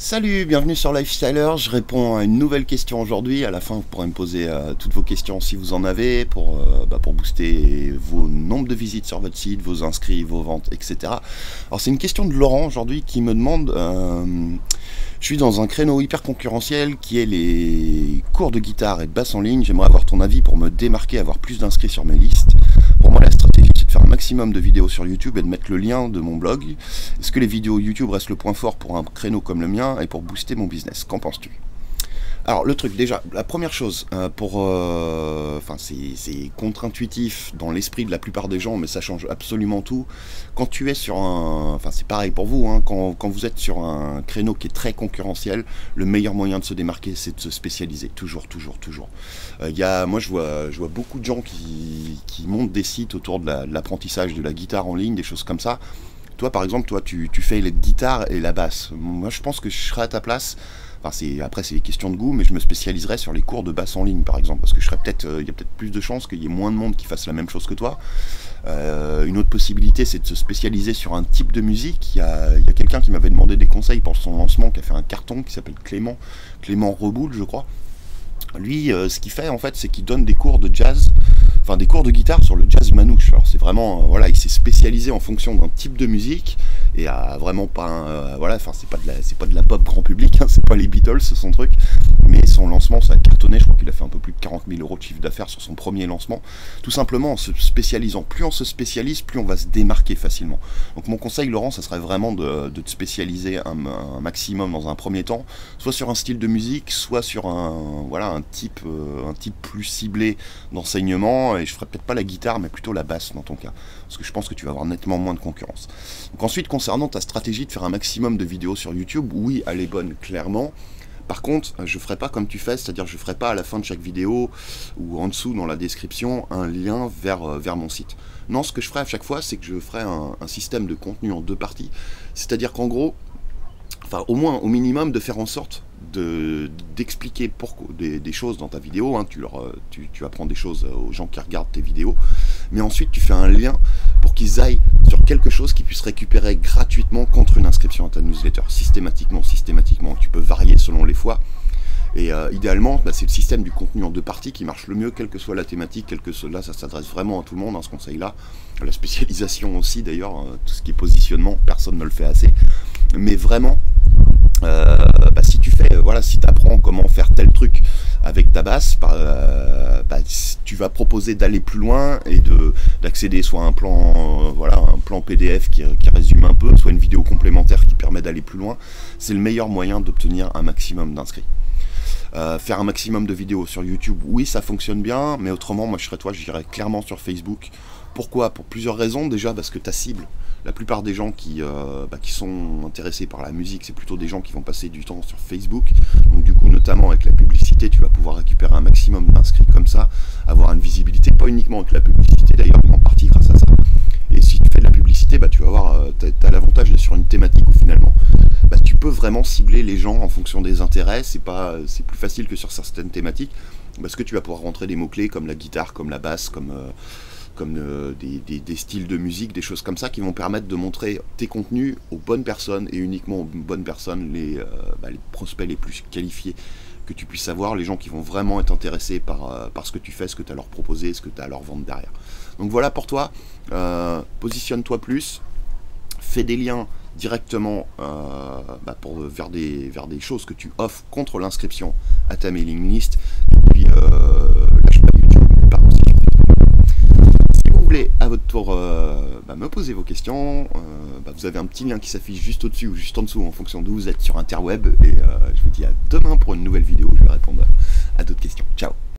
Salut, bienvenue sur Lifestyler. Je réponds à une nouvelle question aujourd'hui. À la fin, vous pourrez me poser toutes vos questions si vous en avez pour booster vos nombres de visites sur votre site, vos inscrits, vos ventes, etc. Alors, c'est une question de Laurent aujourd'hui qui me demande je suis dans un créneau hyper concurrentiel qui est les cours de guitare et de basse en ligne. J'aimerais avoir ton avis pour me démarquer, avoir plus d'inscrits sur mes listes. Pour moi, la stratégie, c'est de faire un maximum de vidéos sur YouTube et de mettre le lien de mon blog. Est-ce que les vidéos YouTube restent le point fort pour un créneau comme le mien et pour booster mon business? Qu'en penses-tu? Alors le truc, déjà, la première chose, c'est contre-intuitif dans l'esprit de la plupart des gens, mais ça change absolument tout. Quand tu es sur un... Enfin, c'est pareil pour vous, hein, quand vous êtes sur un créneau qui est très concurrentiel, le meilleur moyen de se démarquer, c'est de se spécialiser. Toujours. Moi, je vois beaucoup de gens qui montent des sites autour de l'apprentissage de la guitare en ligne, des choses comme ça. Toi, par exemple, tu fais les guitares et la basse. Moi, je pense que je serais à ta place. Après, c'est des questions de goût, mais je me spécialiserais sur les cours de basse en ligne, par exemple, parce que il y a peut-être plus de chances qu'il y ait moins de monde qui fasse la même chose que toi. Une autre possibilité, c'est de se spécialiser sur un type de musique. Il y a quelqu'un qui m'avait demandé des conseils pour son lancement, qui a fait un carton, qui s'appelle Clément Reboul, je crois. Lui, ce qu'il fait, en fait, c'est qu'il donne des cours de jazz, enfin des cours de guitare sur le jazz manouche. Alors c'est vraiment, il s'est spécialisé en fonction d'un type de musique et a vraiment pas, c'est pas de la pop grand public, hein, c'est pas les Beatles, c'est son truc. Mais son lancement, ça a cartonné. Je crois qu'il a fait un peu plus de 40 000 € de chiffre d'affaires sur son premier lancement. Tout simplement en se spécialisant. Plus on se spécialise, plus on va se démarquer facilement. Donc mon conseil, Laurent, ça serait vraiment de te spécialiser un maximum dans un premier temps, soit sur un style de musique, soit sur un type plus ciblé d'enseignement. Et je ferais peut-être pas la guitare, mais plutôt la basse dans ton cas, parce que je pense que tu vas avoir nettement moins de concurrence. Donc ensuite, concernant ta stratégie de faire un maximum de vidéos sur YouTube, oui, elle est bonne, clairement. Par contre, je ferai pas comme tu fais, c'est-à-dire je ferai pas à la fin de chaque vidéo ou en dessous dans la description un lien vers mon site. Non, ce que je ferai à chaque fois, c'est que je ferai un système de contenu en deux parties. C'est-à-dire qu'en gros, au minimum, de faire en sorte d'expliquer des choses dans ta vidéo, hein, tu apprends des choses aux gens qui regardent tes vidéos, mais ensuite tu fais un lien pour qu'ils aillent sur quelque chose qu'ils puissent récupérer gratuitement contre une inscription à ta newsletter, systématiquement, tu peux varier selon les fois, et idéalement, c'est le système du contenu en deux parties qui marche le mieux, quelle que soit la thématique, là ça s'adresse vraiment à tout le monde, hein, ce conseil-là, la spécialisation aussi d'ailleurs, tout ce qui est positionnement, personne ne le fait assez, mais vraiment, si tu fais, si tu apprends comment faire tel truc avec ta basse, tu vas proposer d'aller plus loin et d'accéder soit à un plan PDF qui résume un peu, soit une vidéo complémentaire qui permet d'aller plus loin. C'est le meilleur moyen d'obtenir un maximum d'inscrits. Faire un maximum de vidéos sur YouTube, oui, ça fonctionne bien, mais autrement, moi je serais toi, j'irais clairement sur Facebook. Pourquoi? Pour plusieurs raisons. Déjà parce que ta cible, la plupart des gens qui sont intéressés par la musique, c'est plutôt des gens qui vont passer du temps sur Facebook. Donc du coup, notamment avec la publicité, tu vas pouvoir récupérer un maximum d'inscrits comme ça, avoir une visibilité, pas uniquement avec la publicité d'ailleurs, mais en partie grâce à ça. Et si tu fais de la publicité, tu vas voir, t'as l'avantage d'être sur une thématique où finalement, tu peux vraiment cibler les gens en fonction des intérêts. C'est plus facile que sur certaines thématiques, parce que tu vas pouvoir rentrer des mots-clés comme la guitare, comme la basse, comme des styles de musique, des choses comme ça qui vont permettre de montrer tes contenus aux bonnes personnes et uniquement aux bonnes personnes, les prospects les plus qualifiés que tu puisses avoir, les gens qui vont vraiment être intéressés par ce que tu fais, ce que tu as à leur proposer, ce que tu as à leur vendre derrière. Donc voilà pour toi, positionne-toi plus, fais des liens directement vers des choses que tu offres contre l'inscription à ta mailing list, et puis lâche pas YouTube, par aussi. Si vous voulez à votre tour me poser vos questions, vous avez un petit lien qui s'affiche juste au-dessus ou juste en dessous en fonction d'où vous êtes sur Interweb, et je vous dis à demain pour une nouvelle vidéo où je vais répondre à d'autres questions. Ciao.